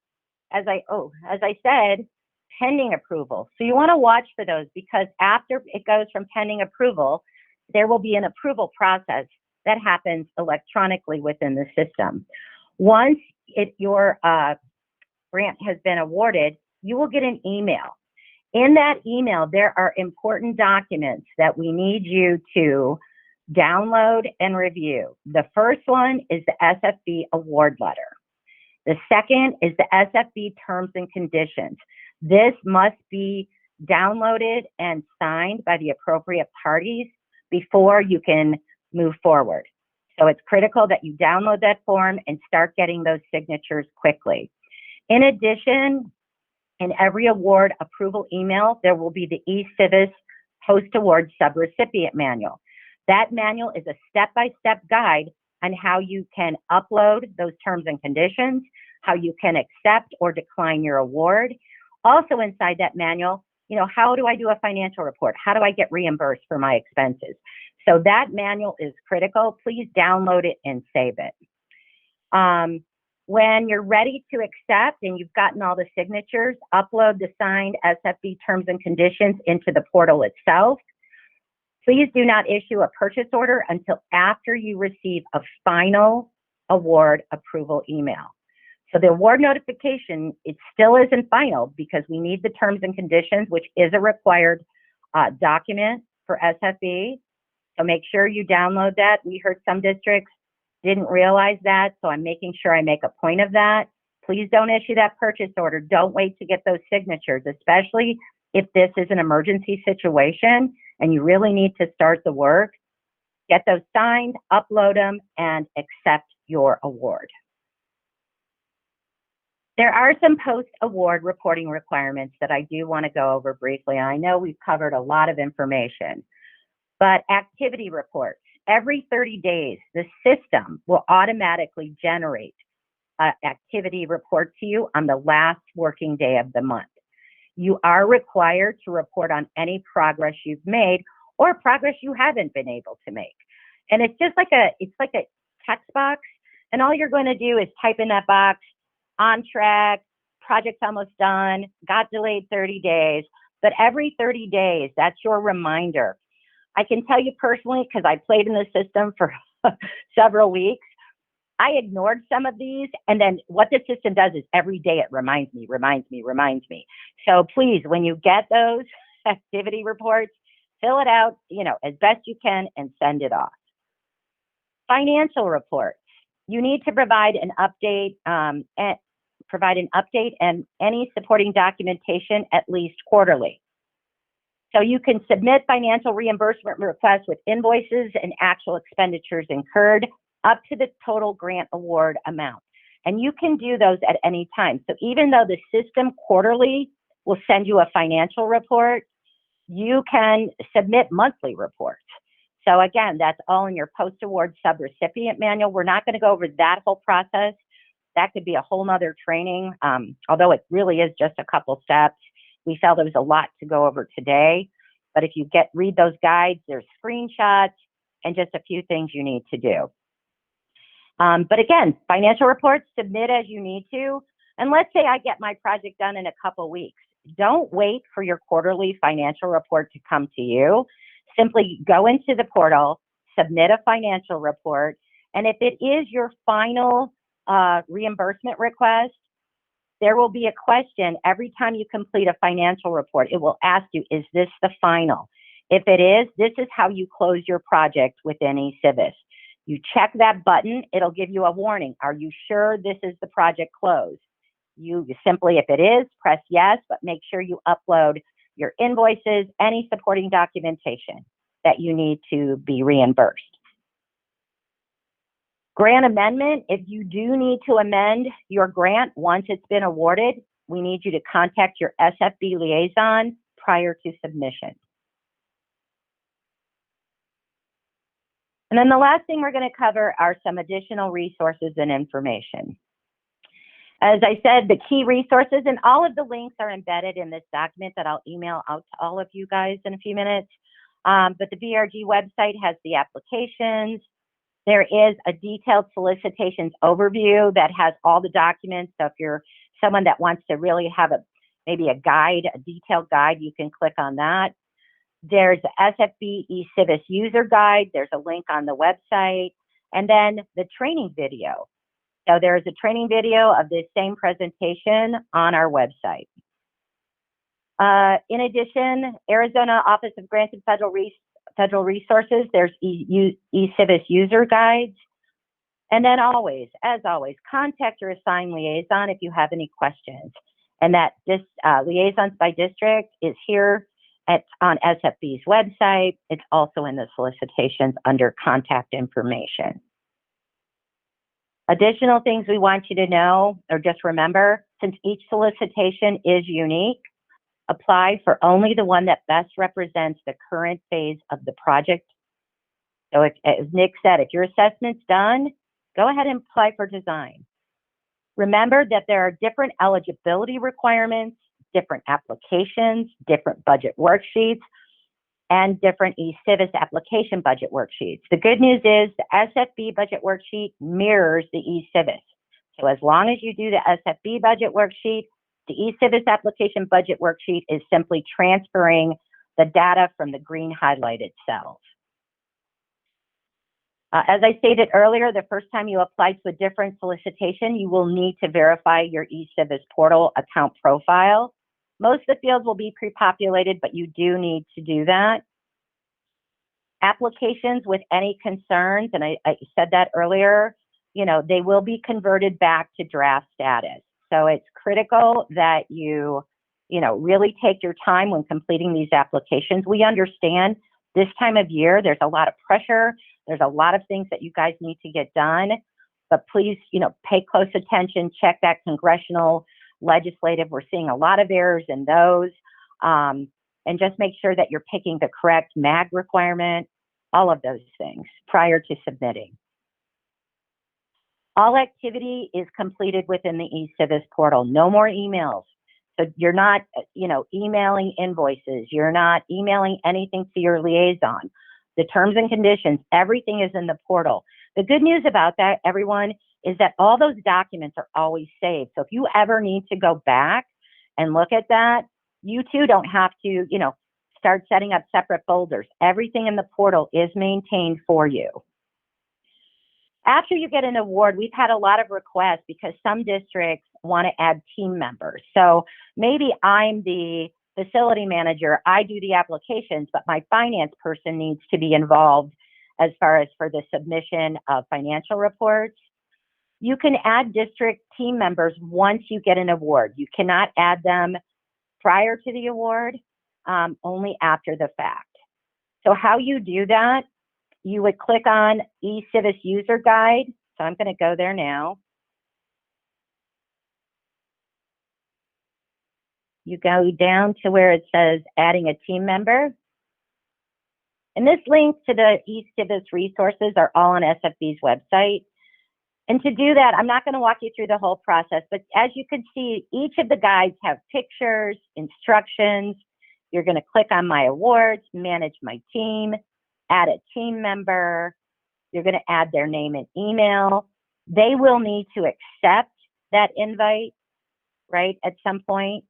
as I said, pending approval. So you want to watch for those, because after it goes from pending approval, there will be an approval process that happens electronically within the system. Once your grant has been awarded, you will get an email. In that email, there are important documents that we need you to download and review. The first one is the SFB award letter. The second is the SFB terms and conditions. This must be downloaded and signed by the appropriate parties before you can move forward. So it's critical that you download that form and start getting those signatures quickly. In addition, in every award approval email, there will be the eCivis post-award subrecipient manual. That manual is a step-by-step guide on how you can upload those terms and conditions, how you can accept or decline your award. Also inside that manual, how do I do a financial report? How do I get reimbursed for my expenses? So that manual is critical. Please download it and save it. When you're ready to accept and you've gotten all the signatures, upload the signed SFB terms and conditions into the portal itself. Please do not issue a purchase order until after you receive a final award approval email. So the award notification, it still isn't final because we need the terms and conditions, which is a required document for SFB. So make sure you download that. We heard some districts didn't realize that, so I'm making sure I make a point of that. Please don't issue that purchase order. Don't wait to get those signatures, especially if this is an emergency situation and you really need to start the work. Get those signed, upload them, and accept your award. There are some post-award reporting requirements that I do want to go over briefly. I know we've covered a lot of information, but activity reports. Every 30 days, the system will automatically generate an activity report to you on the last working day of the month. You are required to report on any progress you've made or progress you haven't been able to make. And it's just like a text box, and all you're going to do is type in that box, on track, project's almost done, got delayed 30 days. But every 30 days, that's your reminder. I can tell you personally, because I played in the system for several weeks, I ignored some of these, and then what the system does is every day it reminds me. So please, when you get those activity reports, fill it out, as best you can and send it off. Financial reports. You need to provide an update and any supporting documentation at least quarterly. So you can submit financial reimbursement requests with invoices and actual expenditures incurred up to the total grant award amount. And you can do those at any time. So even though the system quarterly will send you a financial report, you can submit monthly reports. So again, that's all in your post-award subrecipient manual. We're not going to go over that whole process. That could be a whole nother training, although it really is just a couple steps. We felt there was a lot to go over today, but if you read those guides, there's screenshots and just a few things you need to do. But again, financial reports, submit as you need to. And let's say I get my project done in a couple weeks. Don't wait for your quarterly financial report to come to you. Simply go into the portal, submit a financial report, and if it is your final reimbursement request, there will be a question every time you complete a financial report. It will ask you, is this the final? If it is, this is how you close your project within eCivis. You check that button, it'll give you a warning. Are you sure this is the project closed? You simply, if it is, press yes, but make sure you upload your invoices, any supporting documentation that you need to be reimbursed. Grant amendment, if you do need to amend your grant once it's been awarded, we need you to contact your SFB liaison prior to submission. And then the last thing we're going to cover are some additional resources and information. As I said, the key resources and all of the links are embedded in this document that I'll email out to all of you guys in a few minutes. But the BRG website has the applications. There is a detailed solicitations overview that has all the documents. So if you're someone that wants to really have maybe a guide, a detailed guide, you can click on that. There's the SFB eCivis user guide. There's a link on the website. And then the training video. So there's a training video of this same presentation on our website. In addition, Arizona Office of Grants and Federal Resources, there's eCivis user guides. And then always, as always, contact your assigned liaison if you have any questions. And that this liaisons by district is here on SFB's website. It's also in the solicitations under contact information. Additional things we want you to know, or just remember, since each solicitation is unique, apply for only the one that best represents the current phase of the project. So as Nick said, if your assessment's done, go ahead and apply for design. Remember that there are different eligibility requirements, different applications, different budget worksheets, and different eCivis application budget worksheets. The good news is the SFB budget worksheet mirrors the eCivis. So as long as you do the SFB budget worksheet, the eCivis application budget worksheet is simply transferring the data from the green highlighted cells. As I stated earlier, the first time you apply to a different solicitation, you will need to verify your eCivis portal account profile. Most of the fields will be pre-populated, but you do need to do that. Applications with any concerns, and I said that earlier, they will be converted back to draft status. So it's critical that you really take your time when completing these applications. We understand this time of year, there's a lot of pressure. There's a lot of things that you guys need to get done, but please, pay close attention, check that congressional, legislative. We're seeing a lot of errors in those, and just make sure that you're picking the correct MAG requirement, all of those things prior to submitting. All activity is completed within the eCivis portal. No more emails. So you're not, emailing invoices. You're not emailing anything to your liaison. The terms and conditions, everything is in the portal. The good news about that, everyone, is that all those documents are always saved. So if you ever need to go back and look at that, you too don't have to, start setting up separate folders. Everything in the portal is maintained for you. After you get an award, we've had a lot of requests because some districts want to add team members. So maybe I'm the facility manager, I do the applications, but my finance person needs to be involved as far as for the submission of financial reports. You can add district team members once you get an award. You cannot add them prior to the award, only after the fact. So how you do that, you would click on eCivis user guide. So I'm going to go there now. You go down to where it says adding a team member. And this link to the eCivis resources are all on SFB's website. And to do that, I'm not going to walk you through the whole process, but as you can see, each of the guides have pictures, instructions. You're going to click on My Awards, Manage My Team, Add a Team Member. You're going to add their name and email. They will need to accept that invite, right, at some point.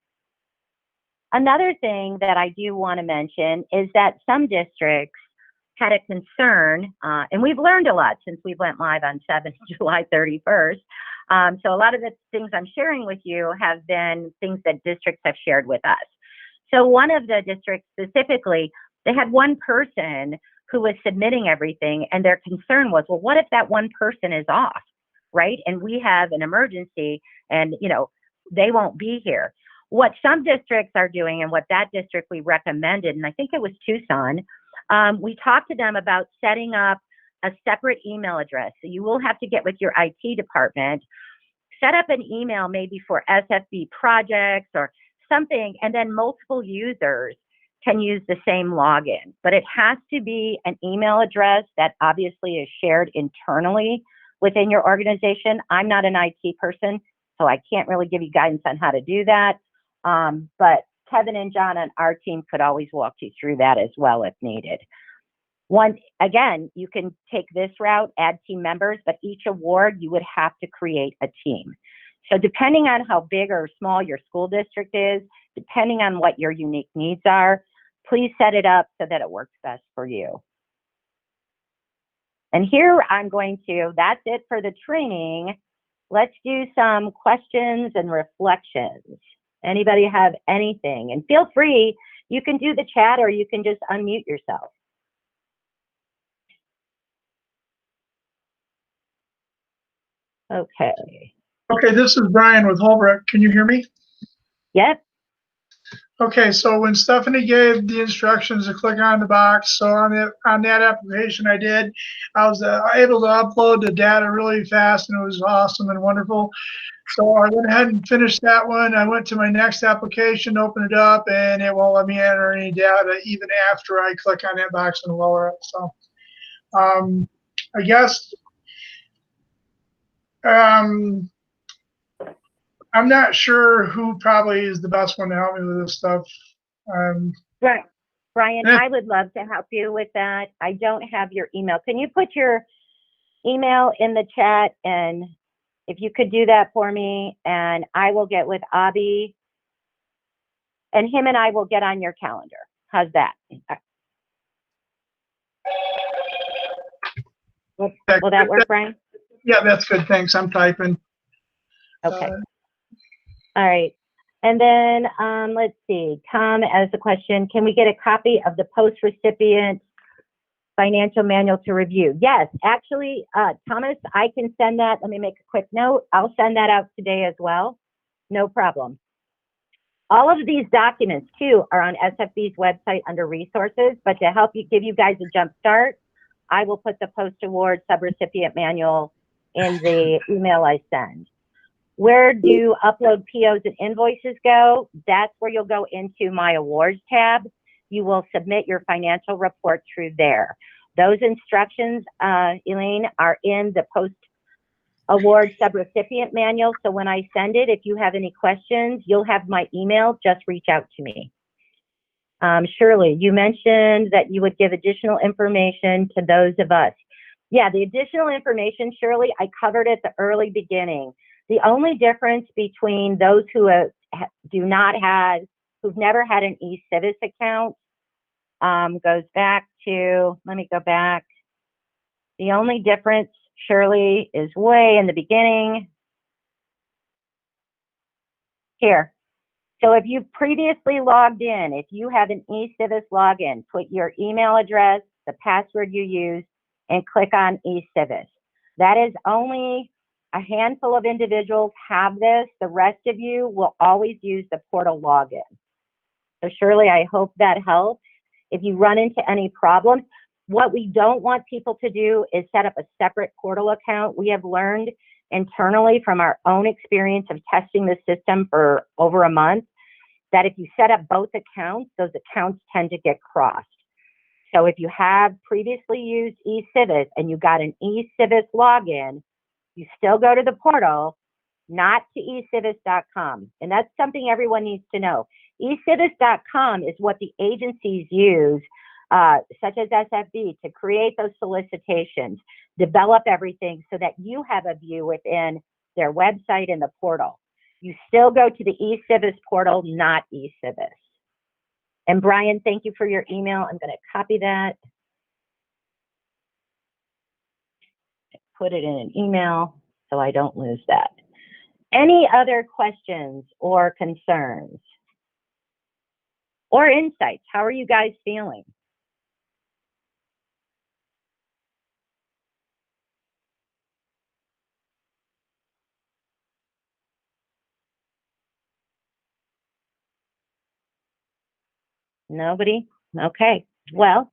Another thing that I do want to mention is that some districts had a concern, and we've learned a lot since we went live on July 31st. So a lot of the things I'm sharing with you have been things that districts have shared with us. So one of the districts specifically, they had one person who was submitting everything, and their concern was, well, what if that one person is off, right? And we have an emergency, and they won't be here. What some districts are doing, and what that district we recommended, and I think it was Tucson, we talked to them about setting up a separate email address. So you will have to get with your IT department, set up an email maybe for SFB projects or something, and then multiple users can use the same login. But it has to be an email address that obviously is shared internally within your organization. I'm not an IT person, so I can't really give you guidance on how to do that. But Kevin and John on our team could always walk you through that as well if needed. Again, you can take this route, add team members, but each award you would have to create a team. So depending on how big or small your school district is, depending on what your unique needs are, please set it up so that it works best for you. And here that's it for the training. Let's do some questions and reflections. Anybody have anything? And feel free, you can do the chat or you can just unmute yourself. Okay. Okay, this is Brian with Holbrook. Can you hear me? Yep. Okay, so when Stephanie gave the instructions to click on the box, so on that application I did, I was able to upload the data really fast, and it was awesome and wonderful. So I went ahead and finished that one. I went to my next application, opened it up, and it won't let me enter any data even after I click on that box and lower it. So I guess I'm not sure who probably is the best one to help me with this stuff. Right. Brian, Yeah. I would love to help you with that. I don't have your email. Can you put your email in the chat? And if you could do that for me, and I will get with Abby, and him and I will get on your calendar. How's that? Will that work, Brian? Yeah, that's good. Thanks. I'm typing. Okay. All right. And then let's see. Tom has a question. Can we get a copy of the post-recipient financial manual to review? Yes, actually, Thomas, I can send that. Let me make a quick note. I'll send that out today as well. No problem. All of these documents, too, are on SFB's website under resources. But to help you, give you guys a jump start, I will put the post-award subrecipient manual in the email I send. Where do upload POs and invoices go? That's where you'll go into my awards tab. You will submit your financial report through there. Those instructions, Elaine, are in the post-award subrecipient manual. So when I send it, if you have any questions, you'll have my email. Just reach out to me. Shirley, you mentioned that you would give additional information to those of us. Yeah, the additional information, Shirley, I covered at the early beginning. The only difference between those who who've never had an eCivis account goes back to, let me go back. The only difference, Shirley, is way in the beginning. Here. So if you've previously logged in, if you have an eCivis login, put your email address, the password you use, and click on eCivis. That is only a handful of individuals have this. The rest of you will always use the portal login. So Shirley, I hope that helps. If you run into any problems, what we don't want people to do is set up a separate portal account. We have learned internally from our own experience of testing the system for over a month that if you set up both accounts, those accounts tend to get crossed. So if you have previously used eCivis and you got an eCivis login, you still go to the portal, not to eCivis.com. And that's something everyone needs to know. eCivis.com is what the agencies use such as SFB, to create those solicitations, develop everything so that you have a view within their website and the portal. You still go to the eCivis portal, not eCivis. And Brian, thank you for your email. I'm going to copy that, put it in an email so I don't lose that. Any other questions or concerns or insights? How are you guys feeling? Nobody? Okay. Well,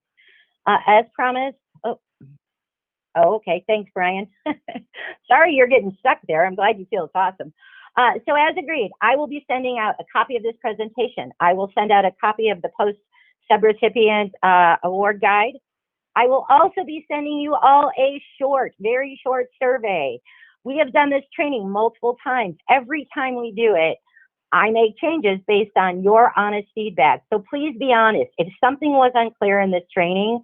as promised, oh, okay. Thanks, Brian. Sorry you're getting stuck there. I'm glad you feel it's awesome. So as agreed, I will be sending out a copy of this presentation. I will send out a copy of the post-subrecipient award guide. I will also be sending you all a short, very short survey. We have done this training multiple times. Every time we do it, I make changes based on your honest feedback. So please be honest. If something was unclear in this training,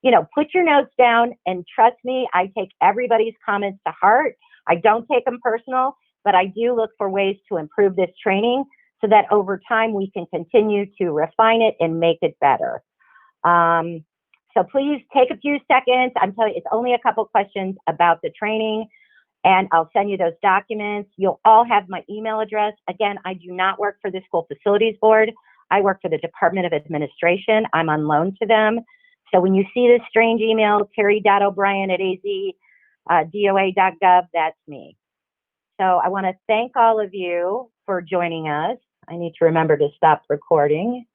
you know, put your notes down, and trust me, I take everybody's comments to heart. I don't take them personal, but I do look for ways to improve this training so that over time we can continue to refine it and make it better. So please take a few seconds. I'm telling you, it's only a couple questions about the training, and I'll send you those documents. You'll all have my email address. Again, I do not work for the School Facilities Board. I work for the Department of Administration. I'm on loan to them. So when you see this strange email, terry.o'brien@azdoa.gov, that's me. So I want to thank all of you for joining us. I need to remember to stop recording.